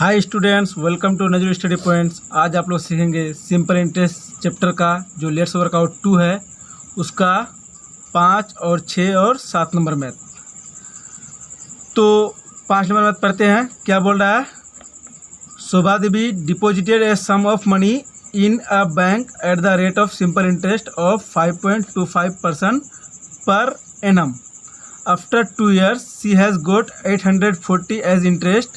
Hi students, welcome to नजर study points. आज आप लोग सीखेंगे सिंपल इंटरेस्ट चैप्टर का जो लेट्स वर्कआउट 2 है, उसका 5 और 6 और 7 नंबर मैथ। तो 5 नंबर मैथ पढ़ते हैं। क्या बोल रहा है? Shobha Devi deposited a sum of money in a bank at the rate of simple interest of 5.25% per annum. After 2 years she has got 840 as interest.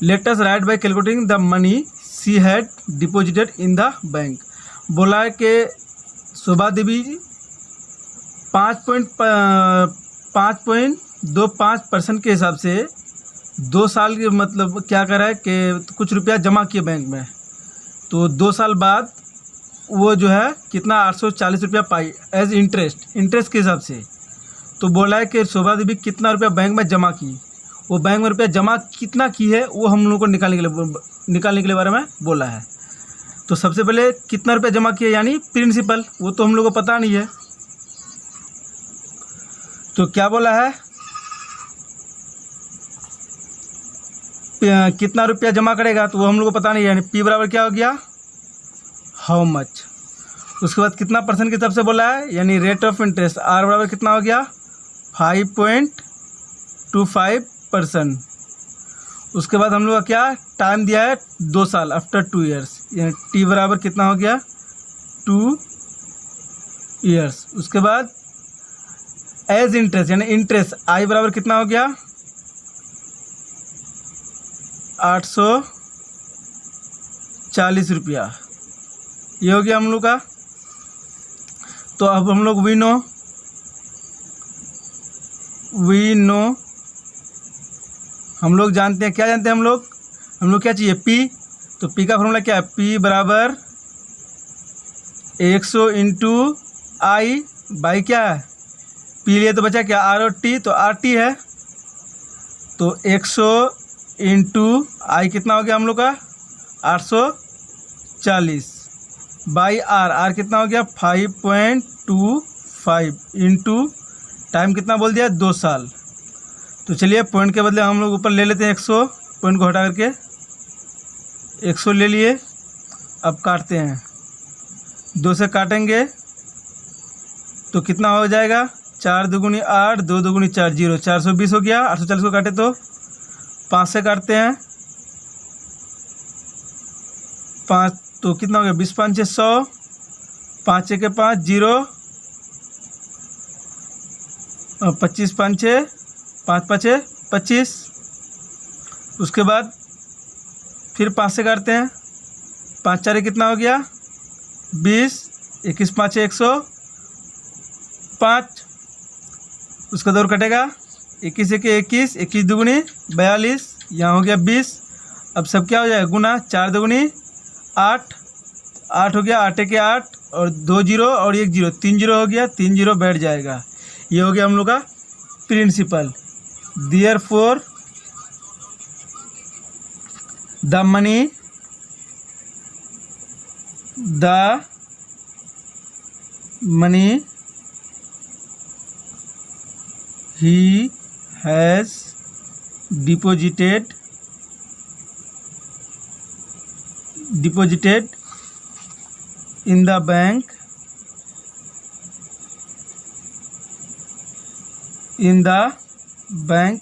Let us write by calculating the money she had deposited in the bank. बोला है कि शोभा देवी 5.25% के हिसाब से 2 साल के मतलब क्या कर रहा है कि कुछ रुपया जमा किए बैंक में, तो 2 साल बाद वो जो है कितना 840 रुपया पाई एज इंटरेस्ट के हिसाब से। तो बोला है कि शोभा देवी कितना रुपया बैंक में जमा की, वो बैंक में रुपया जमा कितना की है वो हम लोगों को निकालने के लिए बारे में बोला है। तो सबसे पहले कितना रुपया जमा किया यानी प्रिंसिपल, वो तो हम लोगों को पता नहीं है। तो क्या बोला है, कितना रुपया जमा करेगा, तो वो हम लोगों को पता नहीं है, यानी P बराबर क्या हो गया, हाउ मच। उसके बाद कितना परसेंट के हिसाब से बोला है, यानी रेट ऑफ इंटरेस्ट R बराबर कितना हो गया 5.25%। उसके बाद हम लोग का क्या टाइम दिया है 2 साल, आफ्टर 2 years, यानी T बराबर कितना हो गया 2 years। उसके बाद एज इंटरेस्ट यानी इंटरेस्ट I बराबर कितना हो गया 840 रुपया, ये हो गया हम लोग का। तो अब हम लोग वी नो हम लोग जानते हैं, क्या जानते हैं हम लोग क्या चाहिए P। तो P का फॉर्मूला क्या है, P बराबर 100 इंटू आई बाई क्या है P लिए तो बचा क्या R और T, तो RT है। तो 100 इंटू आई कितना हो गया हम लोग का 840 बाई R कितना हो गया 5.25 इंटू टाइम कितना बोल दिया 2 साल। तो चलिए पॉइंट के बदले हम लोग ऊपर ले लेते हैं 100, पॉइंट को हटा करके 100 ले लिए। अब काटते हैं, 2 से काटेंगे तो कितना हो जाएगा 4 दूगुनी 8, 2 दूगुनी 4, 0, 420 हो गया। 840 को काटे तो 5 से काटते हैं, 5 तो कितना हो गया 20 5 100, 5 के 5 0, 25 5 5 5 25। उसके बाद फिर 5 से काटते हैं, 5 4 कितना हो गया 20, 21 5 105। उसका दौर कटेगा 21 1 21, 21 दूगुनी 42, यहाँ हो गया 20। अब सब क्या हो जाएगा गुना, 4 दूगुनी 8, 8 हो गया 8 के 8 और 2 0 और 1 0, 3 0 हो गया, 3 0 बैठ जाएगा। ये हो गया हम लोग का principal. Therefore the money he has deposited in the bank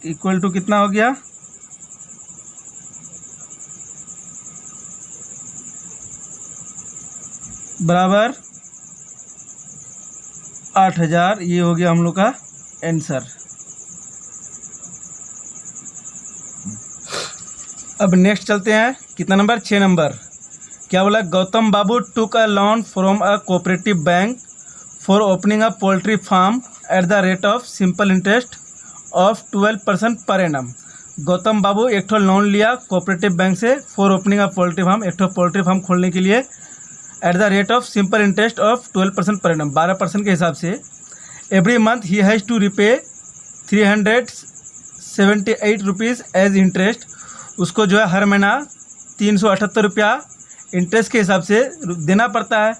equal to कितना हो गया बराबर 8000। ये हो गया हम लोग का आंसर। अब नेक्स्ट चलते हैं, कितना नंबर 6 नंबर। क्या बोला, Gautam Babu took a loan from a cooperative bank for opening a poultry farm at the rate of simple interest of 12% per annum. Gautam Babu एक ठो लोन लिया कोऑपरेटिव बैंक से for opening a poultry farm, एक ठो पोल्ट्री फार्म खोलने के लिए, at the rate of simple interest of 12% per annum, 12% के हिसाब से। Every month he has to repay 378 rupees as interest. उसको जो है हर महीना 378 रुपया इंटरेस्ट के हिसाब से देना पड़ता है।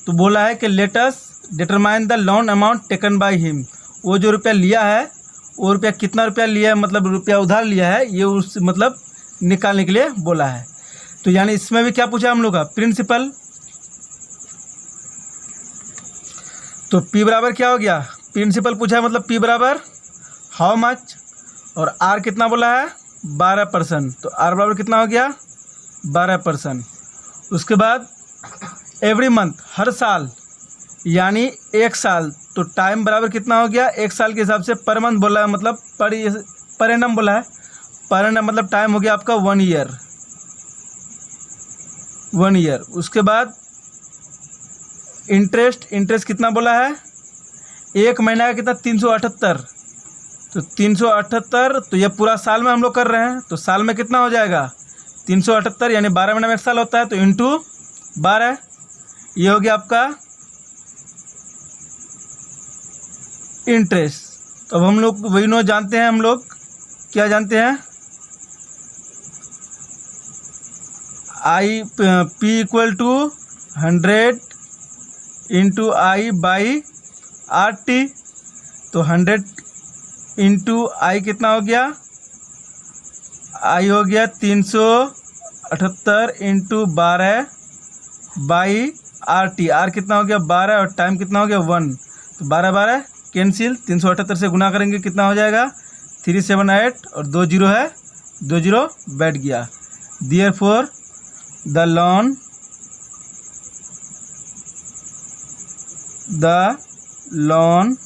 तो बोला है कि let us determine the loan amount taken by him. वो जो रुपया लिया है वो रुपया कितना रुपया लिया है, मतलब रुपया उधार लिया है, ये उस मतलब निकालने के लिए बोला है। तो यानी इसमें भी क्या पूछा हम लोग का, प्रिंसिपल। तो P बराबर क्या हो गया, प्रिंसिपल पूछा है, मतलब P बराबर हाउ मच, और R कितना बोला है 12%, तो R बराबर कितना हो गया 12%। उसके बाद एवरी मंथ, हर साल, यानी एक साल, तो टाइम बराबर कितना हो गया, एक साल के हिसाब से पर मंथ बोला है, मतलब पर एनम बोला है, पर एनम मतलब टाइम हो गया आपका 1 ईयर, 1 ईयर। उसके बाद इंटरेस्ट कितना बोला है, एक महीना का कितना 378, तो 378, तो ये पूरा साल में हम लोग कर रहे हैं, तो साल में कितना हो जाएगा 378, यानी 12 महीने में एक साल होता है, तो इंटू 12, ये हो गया आपका इंटरेस्ट। तो अब हम लोग वही नो जानते हैं, हम लोग क्या जानते हैं, P equal to 100 into I by RT, तो 100 इंटू आई कितना हो गया, आई हो गया 378 इंटू 12 बाई RT, R कितना हो गया 12, और टाइम कितना हो गया 1, तो 12 12 कैंसिल, 378 से गुना करेंगे कितना हो जाएगा 378, और 2 जीरो है, 2 जीरो बैठ गया। Therefore the loan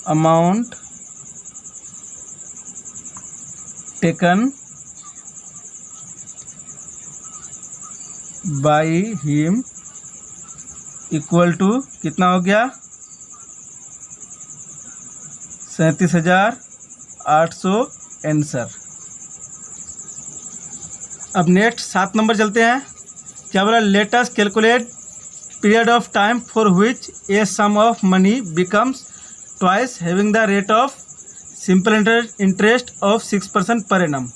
amount taken by him equal to कितना हो गया 37,800 आंसर। अब नेक्स्ट 7 नंबर चलते हैं। क्या बोला, let us calculate period of time for which a sum of money becomes twice having the rate of simple interest of 6% per annum.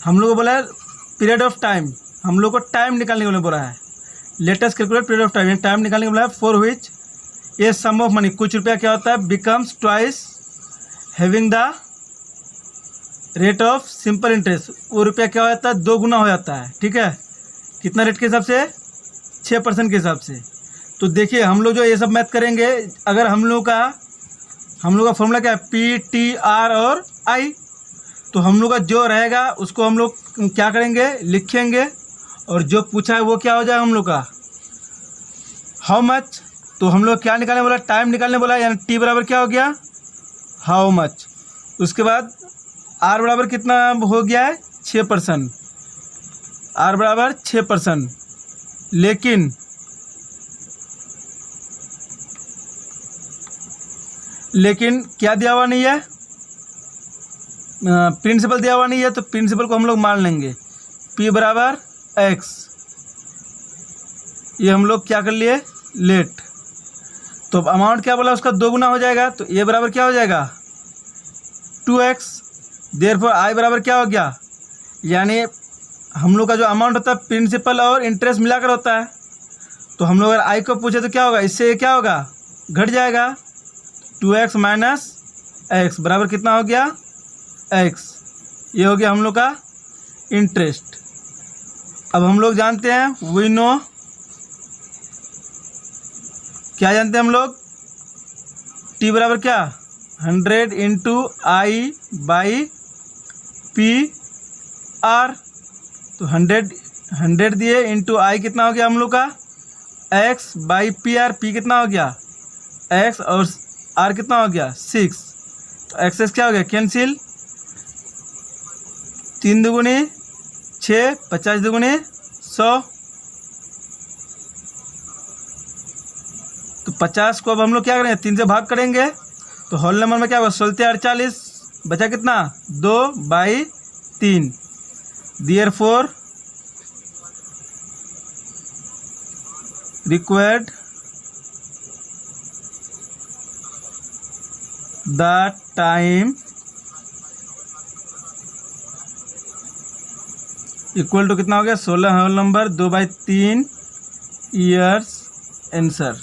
हम लोग को बोला है पीरियड ऑफ टाइम, हम लोग को टाइम निकालने के लिए बोला है, let us calculate period of time, time निकालने के बोला है, for which a sum of money, कुछ रुपया क्या होता है, becomes twice having the rate of simple interest, वो रुपया क्या हो जाता है 2 गुना हो जाता है, ठीक है, कितना रेट के हिसाब से 6% के हिसाब से। तो देखिए हम लोग जो ये सब मैथ करेंगे, अगर हम लोग का फॉर्मूला क्या है, PTR और I, तो हम लोग का जो रहेगा उसको हम लोग क्या करेंगे, लिखेंगे, और जो पूछा है वो क्या हो जाएगा हम लोग का हाउ मच, तो हम लोग क्या निकालने बोला, टाइम निकालने बोला, यानी T बराबर क्या हो गया हाउ मच। उसके बाद R बराबर कितना हो गया है 6%, R बराबर 6%, लेकिन क्या दिया हुआ नहीं है, प्रिंसिपल दिया हुआ नहीं है, तो प्रिंसिपल को हम लोग मान लेंगे P बराबर X, ये हम लोग क्या कर लिए लेट। तो अमाउंट क्या बोला उसका 2 गुना हो जाएगा, तो ये बराबर क्या हो जाएगा 2x। देयरफॉर I बराबर क्या हो गया, यानी हम लोग का जो अमाउंट होता है प्रिंसिपल और इंटरेस्ट मिलाकर होता है, तो हम लोग अगर I को पूछे तो क्या होगा, इससे क्या होगा घट जाएगा, 2x माइनस एक्स बराबर कितना हो गया x, ये हो गया हम लोग का इंटरेस्ट। अब हम लोग जानते हैं वी नो, क्या जानते हैं हम लोग, T बराबर क्या 100 इंटू आई बाई PR, तो 100 दिए इंटू आई कितना हो गया हम लोग का x बाई PR, P कितना हो गया x और R कितना हो गया 6, तो एक्सेस क्या हो गया कैंसिल, 3 दुगुनी 6, 50 दुगुनी 100, तो 50 को अब हम लोग क्या करेंगे 3 से भाग करेंगे, तो होल नंबर में क्या होगा 16 बचा कितना 2/3। Therefore required the time equal to कितना हो गया 16 होल नंबर 2/3 ईयर्स आंसर।